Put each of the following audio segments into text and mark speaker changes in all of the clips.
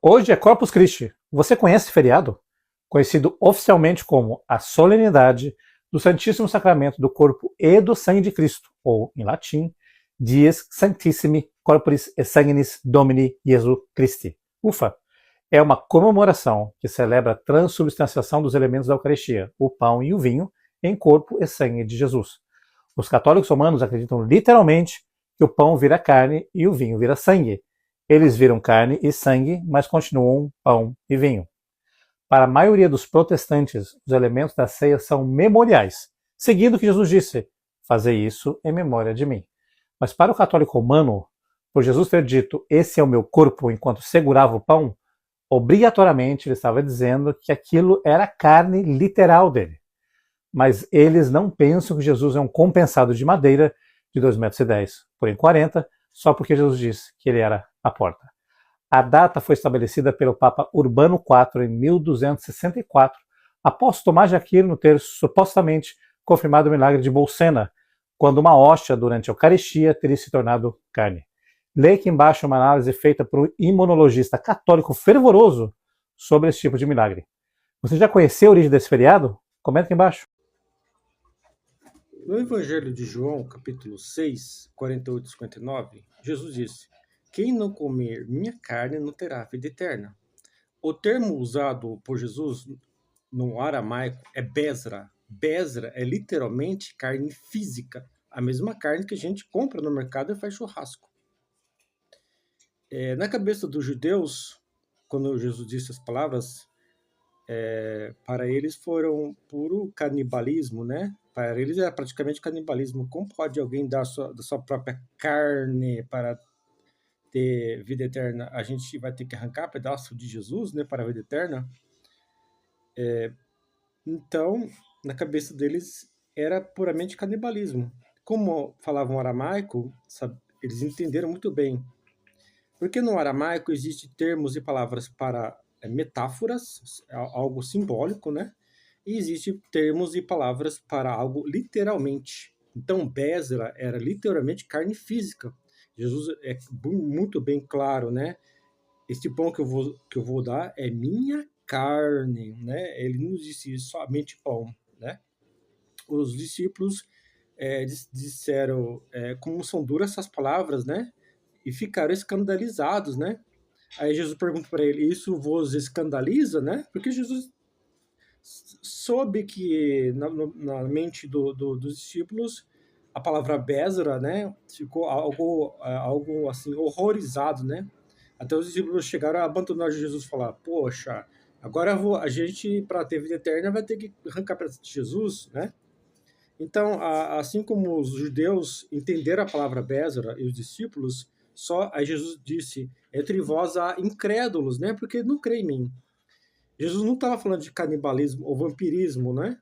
Speaker 1: Hoje é Corpus Christi. Você conhece esse feriado? Conhecido oficialmente como a solenidade do Santíssimo Sacramento do Corpo e do Sangue de Cristo, ou, em latim, Dies Sanctissimi Corporis et Sanguinis Domini Jesu Christi. Ufa! É uma comemoração que celebra a transubstanciação dos elementos da Eucaristia, o pão e o vinho, em corpo e sangue de Jesus. Os católicos romanos acreditam literalmente que o pão vira carne e o vinho vira sangue. Eles viram carne e sangue, mas continuam pão e vinho. Para a maioria dos protestantes, os elementos da ceia são memoriais, seguindo o que Jesus disse: "Fazei isso em memória de mim". Mas para o católico romano, por Jesus ter dito "esse é o meu corpo" enquanto segurava o pão, obrigatoriamente ele estava dizendo que aquilo era a carne literal dele. Mas eles não pensam que Jesus é um compensado de madeira de 2,10 m por 1,40 m, só porque Jesus disse que ele era a porta. A data foi estabelecida pelo Papa Urbano IV em 1264, após Tomás de Aquino ter supostamente confirmado o milagre de Bolsena, quando uma hóstia durante a Eucaristia teria se tornado carne. Leia aqui embaixo uma análise feita por um imunologista católico fervoroso sobre esse tipo de milagre. Você já conheceu a origem desse feriado? Comenta aqui embaixo.
Speaker 2: No Evangelho de João, capítulo 6, 48 e 59, Jesus disse: "Quem não comer minha carne não terá vida eterna." O termo usado por Jesus no aramaico é Besra. Besra é literalmente carne física, a mesma carne que a gente compra no mercado e faz churrasco. Na cabeça dos judeus, quando Jesus disse as palavras, para eles foram puro canibalismo, né? Para eles é praticamente canibalismo. Como pode alguém dar da sua própria carne para ter vida eterna? A gente vai ter que arrancar pedaço de Jesus, né, para a vida eterna? Então, na cabeça deles era puramente canibalismo. Como falavam aramaico, eles entenderam muito bem. Porque no aramaico existem termos e palavras para metáforas, algo simbólico, né? E existem termos e palavras para algo literalmente. Então, Besra era literalmente carne física. Jesus é muito bem claro, né? Este pão que eu vou dar é minha carne, né? Ele não disse somente pão, né? Os discípulos disseram como são duras essas palavras, né? E ficaram escandalizados, né? Aí Jesus pergunta para ele: "Isso vos escandaliza, né?" Porque Jesus soube que na mente dos discípulos a palavra Besra, né, ficou algo assim horrorizado, né? Até os discípulos chegaram a abandonar Jesus e falar: "Poxa, agora a gente, para ter vida eterna, vai ter que arrancar para Jesus, né?" Então, assim como os judeus entenderam a palavra Besra e os discípulos, só aí Jesus disse: "Entre vós há incrédulos, né? Porque não creem em mim." Jesus não estava falando de canibalismo ou vampirismo, né?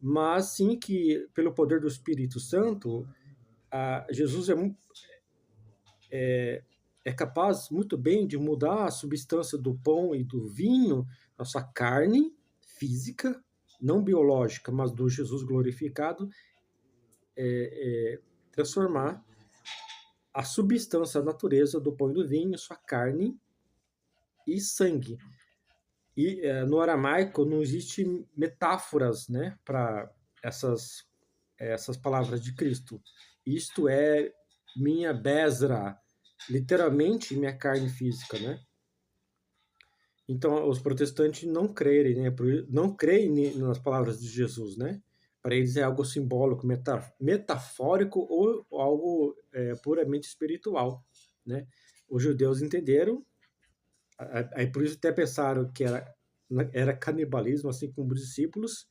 Speaker 2: Mas sim que, pelo poder do Espírito Santo, Jesus é capaz muito bem de mudar a substância do pão e do vinho, a sua carne física, não biológica, mas do Jesus glorificado, transformar a substância, a natureza do pão e do vinho, sua carne e sangue. E no aramaico não existe metáforas, né, para essas palavras de Cristo. Isto é minha Besra, literalmente minha carne física, né? Então os protestantes não creem, né, não creem nas palavras de Jesus, né? Para eles é algo simbólico, metafórico ou algo puramente espiritual, né? Os judeus entenderam, aí por isso até pensaram que era canibalismo, assim como os discípulos.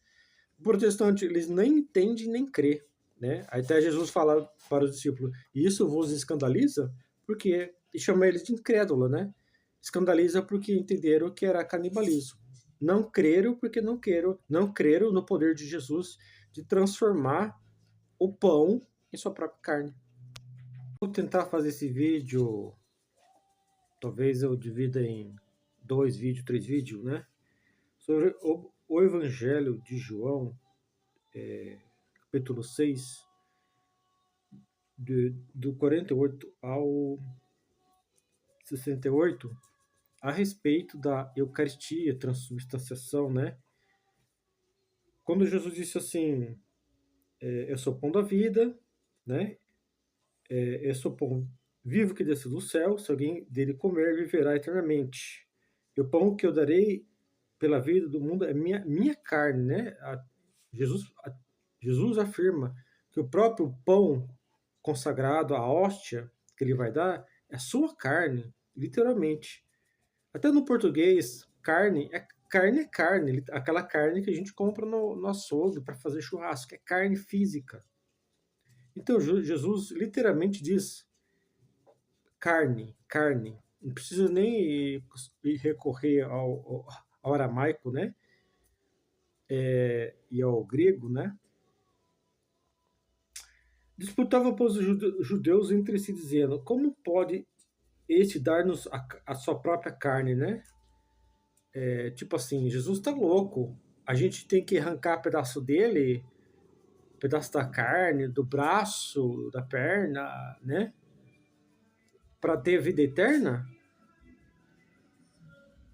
Speaker 2: O protestante, eles nem entendem nem crê, né? Aí até Jesus fala para os discípulos: "Isso vos escandaliza?" Porque e chama eles de incrédulo, né? Escandaliza porque entenderam que era canibalismo. Não creram porque não creram no poder de Jesus de transformar o pão em sua própria carne. Vou tentar fazer esse vídeo, talvez eu divida em 2 vídeos, 3 vídeos, né? Sobre o Evangelho de João, capítulo 6, do 48 ao 68, a respeito da Eucaristia, transubstanciação, né? Quando Jesus disse assim, eu sou o pão da vida, né? Eu sou o pão vivo que desceu do céu, se alguém dele comer, viverá eternamente. E o pão que eu darei pela vida do mundo é minha carne, né? Jesus afirma que o próprio pão consagrado, a hóstia que ele vai dar, é a sua carne, literalmente. Até no português, carne é carne, aquela carne que a gente compra no açougue para fazer churrasco, é carne física. Então Jesus literalmente diz carne, carne. Não precisa nem ir recorrer ao aramaico, né? E ao grego, né? Disputava, pois, os judeus entre si, dizendo: como pode este dar-nos a sua própria carne, né? Tipo assim, Jesus tá louco. A gente tem que arrancar pedaço dele, pedaço da carne, do braço, da perna, né? Para ter vida eterna?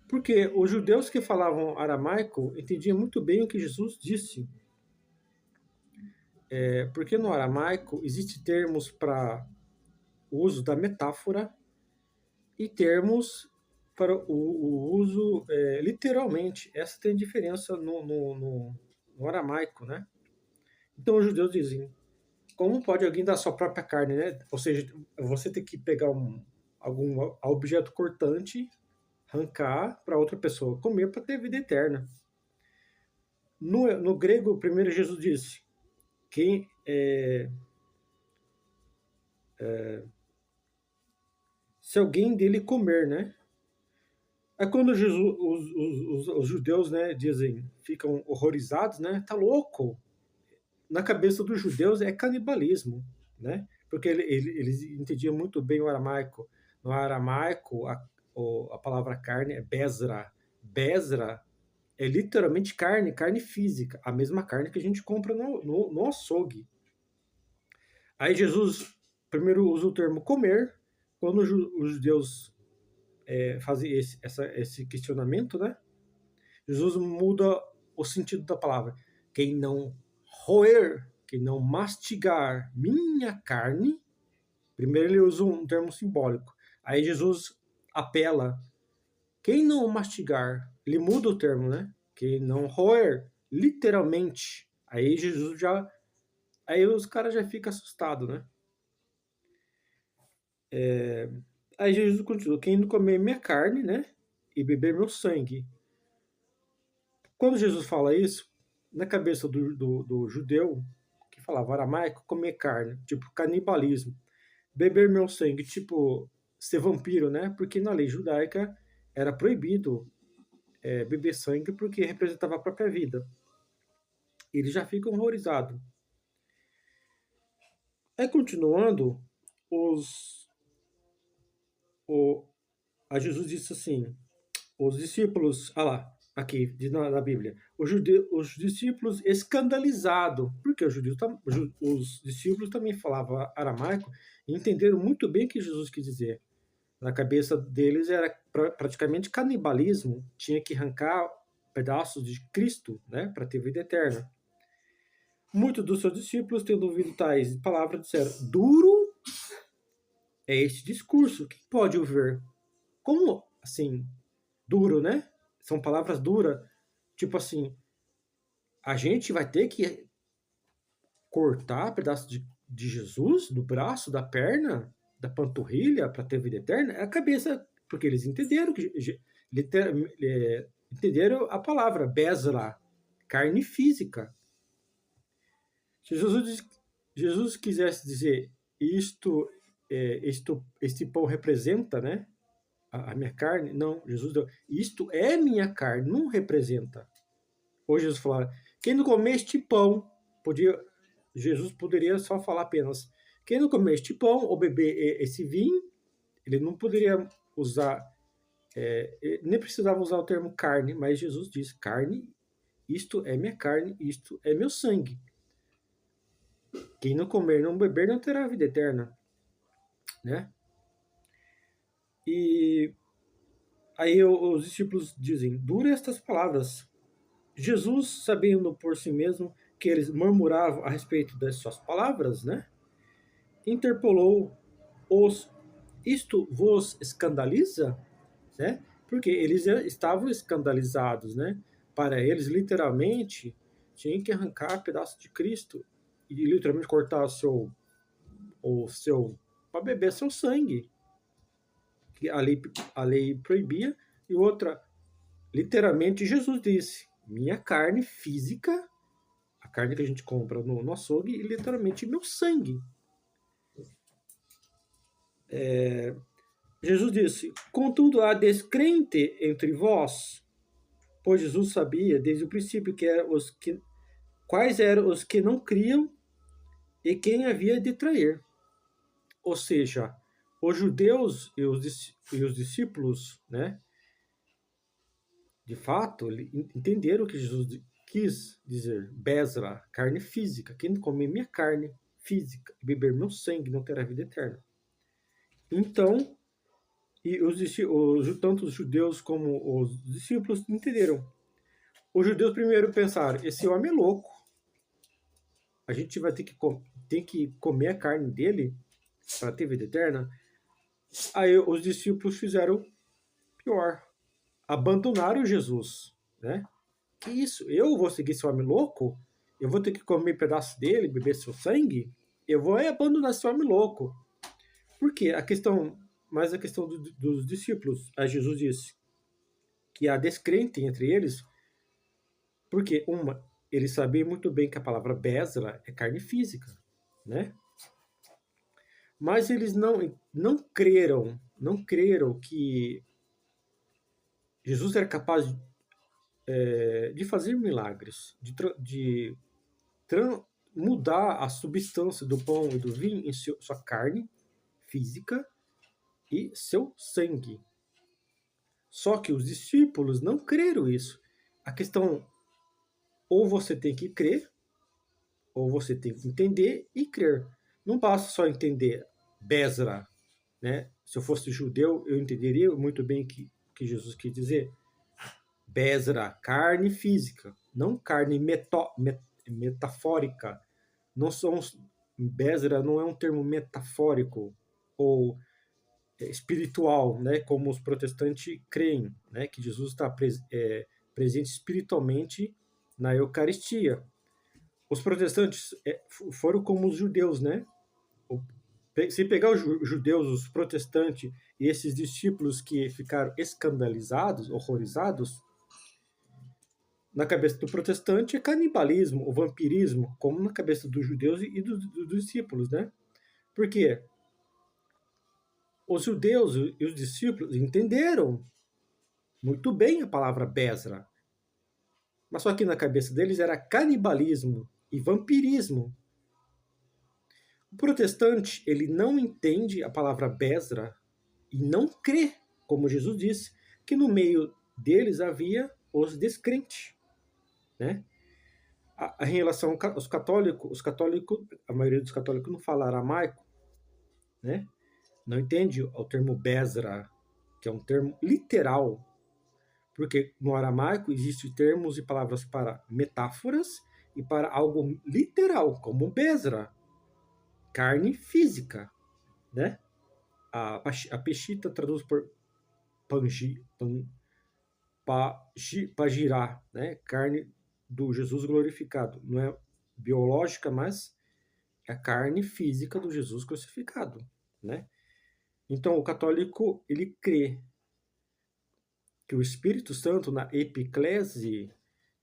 Speaker 2: Porque os judeus que falavam aramaico entendiam muito bem o que Jesus disse. Porque no aramaico existem termos para o uso da metáfora e termos para o uso literalmente. Essa tem diferença no aramaico, né? Então os judeus dizem, como pode alguém dar sua própria carne, né? Ou seja, você tem que pegar algum objeto cortante, arrancar para outra pessoa comer para ter vida eterna. No grego, primeiro Jesus disse, quem se alguém dele comer, né? Aí quando Jesus, os judeus, né, dizem, ficam horrorizados, né? Tá louco? Na cabeça dos judeus é canibalismo, né? Porque eles entendiam muito bem o aramaico. No aramaico, a palavra carne é bezra. Bezra é literalmente carne, carne física, a mesma carne que a gente compra no açougue. Aí Jesus primeiro usa o termo comer, quando os judeus fazem esse questionamento, né? Jesus muda o sentido da palavra. Quem não roer, quem não mastigar minha carne, primeiro ele usa um termo simbólico. Aí Jesus apela. Quem não mastigar, ele muda o termo, né? Quem não roer, literalmente. Aí Jesus já. Aí os caras já ficam assustados, né? Aí Jesus continua: quem não comer minha carne, né? E beber meu sangue. Quando Jesus fala isso, na cabeça do judeu, que falava aramaico, comer carne, tipo canibalismo. Beber meu sangue, tipo ser vampiro, né? Porque na lei judaica era proibido beber sangue porque representava a própria vida. Eles já ficam horrorizados. Aí continuando, o, a Jesus disse assim: os discípulos, aqui na Bíblia, os discípulos escandalizados, porque os discípulos também falavam aramaico e entenderam muito bem o que Jesus quis dizer. Na cabeça deles era praticamente canibalismo, tinha que arrancar pedaços de Cristo, né, para ter vida eterna. Muitos dos seus discípulos, tendo ouvido tais palavras, disseram: duro é este discurso, quem pode ouvir? Como assim, duro, né? São palavras duras, tipo assim, a gente vai ter que cortar pedaço de Jesus, do braço, da perna, da panturrilha para ter vida eterna? É a cabeça, porque eles entenderam entenderam a palavra bezra, carne física. Se Jesus quisesse dizer isto, este pão representa, né, a minha carne, não, Jesus deu, isto é minha carne, não representa. Ou Jesus falava, quem não comer este pão, Jesus poderia só falar apenas, quem não comer este pão ou beber esse vinho, ele não poderia usar, nem precisava usar o termo carne, mas Jesus disse, carne, isto é minha carne, isto é meu sangue. Quem não comer, não beber, não terá vida eterna, né? E Aí os discípulos dizem: dura estas palavras. Jesus, sabendo por si mesmo que eles murmuravam a respeito das suas palavras, né? Interpolou os: isto vos escandaliza? Né? Porque eles estavam escandalizados, né? Para eles, literalmente, tinham que arrancar pedaço de Cristo e literalmente cortar o seu para beber seu sangue, que a lei proibia, e outra, literalmente Jesus disse: minha carne física, a carne que a gente compra no açougue, e literalmente meu sangue. Jesus disse: contudo, há descrente entre vós, pois Jesus sabia desde o princípio quais eram os que não criam e quem havia de trair. Ou seja, os judeus e os discípulos, né, de fato, entenderam o que Jesus quis dizer: Besra, carne física. Quem comer minha carne física e beber meu sangue não terá vida eterna. Então, tanto os judeus como os discípulos entenderam. Os judeus primeiro pensaram: esse homem é louco. A gente vai ter que comer a carne dele para ter vida eterna. Aí os discípulos fizeram pior. Abandonaram Jesus, né? Que isso? Eu vou seguir esse homem louco? Eu vou ter que comer pedaço dele, beber seu sangue? Eu vou abandonar esse homem louco. Por quê? A questão dos discípulos. A Jesus disse que há descrente entre eles, porque eles sabiam muito bem que a palavra Besra é carne física, né? Mas eles não creram que Jesus era capaz de fazer milagres, de mudar a substância do pão e do vinho em sua carne física e seu sangue. Só que os discípulos não creram isso. A questão, ou você tem que crer, ou você tem que entender e crer. Não basta só entender Besra, né? Se eu fosse judeu, eu entenderia muito bem o que Jesus quis dizer. Besra, carne física, não carne metafórica. Besra não é um termo metafórico ou espiritual, né, como os protestantes creem, né, que Jesus está presente espiritualmente na Eucaristia. Os protestantes foram como os judeus, né? Se pegar os judeus, os protestantes e esses discípulos que ficaram escandalizados, horrorizados, na cabeça do protestante é canibalismo, o vampirismo, como na cabeça dos judeus e dos discípulos, né? Por quê? Os judeus e os discípulos entenderam muito bem a palavra Besra, mas só que na cabeça deles era canibalismo e vampirismo. O protestante, ele não entende a palavra Besra e não crê, como Jesus disse, que no meio deles havia os descrentes, né? Em relação aos católicos, a maioria dos católicos não fala aramaico, né? Não entende o termo Besra, que é um termo literal, porque no aramaico existem termos e palavras para metáforas e para algo literal, como Besra, carne física, né? A Peshita traduz por pagirá, né? Carne do Jesus glorificado. Não é biológica, mas é a carne física do Jesus crucificado, né? Então, o católico, ele crê que o Espírito Santo, na epiclese,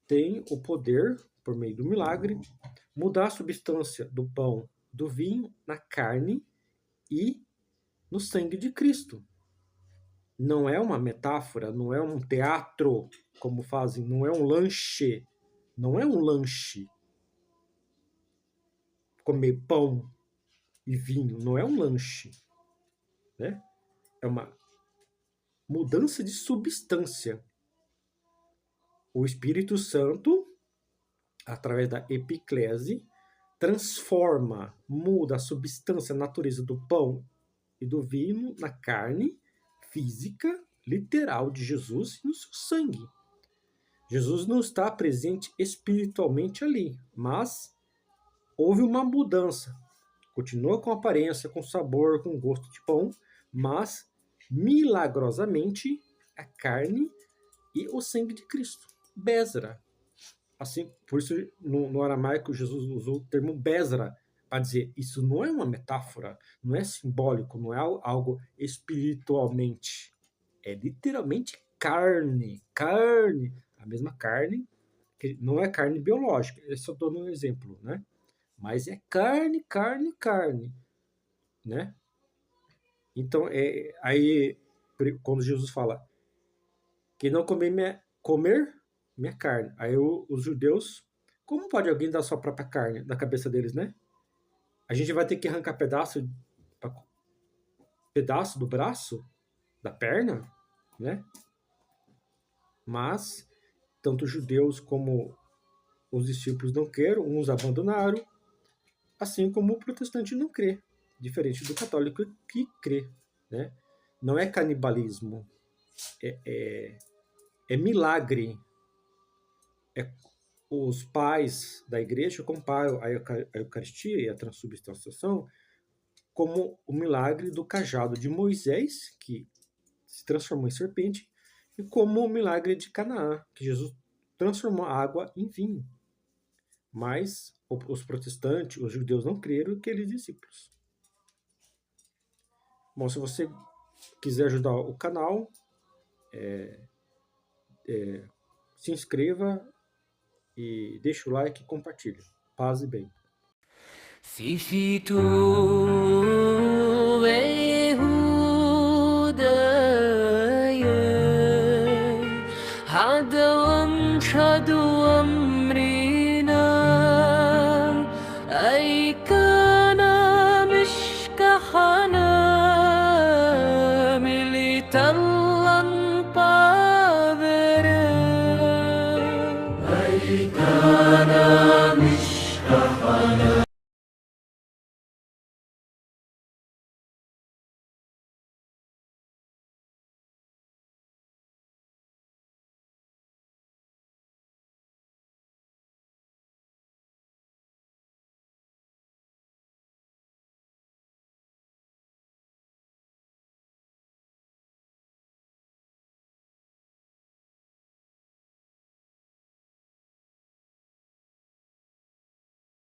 Speaker 2: tem o poder, por meio do milagre, mudar a substância do pão, do vinho, na carne e no sangue de Cristo. Não é uma metáfora, não é um teatro, como fazem, não é um lanche. Não é um lanche. Comer pão e vinho não é um lanche, né? É uma mudança de substância. O Espírito Santo, através da epiclese, transforma, muda a substância, a natureza do pão e do vinho na carne física literal de Jesus e no seu sangue. Jesus não está presente espiritualmente ali, mas houve uma mudança. Continua com aparência, com sabor, com gosto de pão, mas milagrosamente a carne e o sangue de Cristo. Bezra. Assim, por isso no aramaico Jesus usou o termo Bezra para dizer isso não é uma metáfora, não é simbólico, não é algo espiritualmente. É literalmente carne, carne, a mesma carne, que não é carne biológica, eu só estou dando um exemplo, né? Mas é carne, carne, carne, né? Então, aí, quando Jesus fala, quem não comer minha carne, aí os judeus, como pode alguém dar sua própria carne da cabeça deles, né? A gente vai ter que arrancar pedaço do braço, da perna, né? Mas, tanto os judeus como os discípulos não creram, uns abandonaram, assim como o protestante não crê, diferente do católico que crê, né? Não é canibalismo, é milagre. Os pais da igreja comparam a Eucaristia e a transubstanciação como o milagre do cajado de Moisés, que se transformou em serpente, e como o milagre de Canaã, que Jesus transformou a água em vinho. Mas os protestantes, os judeus não creram, aqueles discípulos. Bom, se você quiser ajudar o canal, se inscreva e deixa o like e compartilhe. Paz e bem.
Speaker 3: تل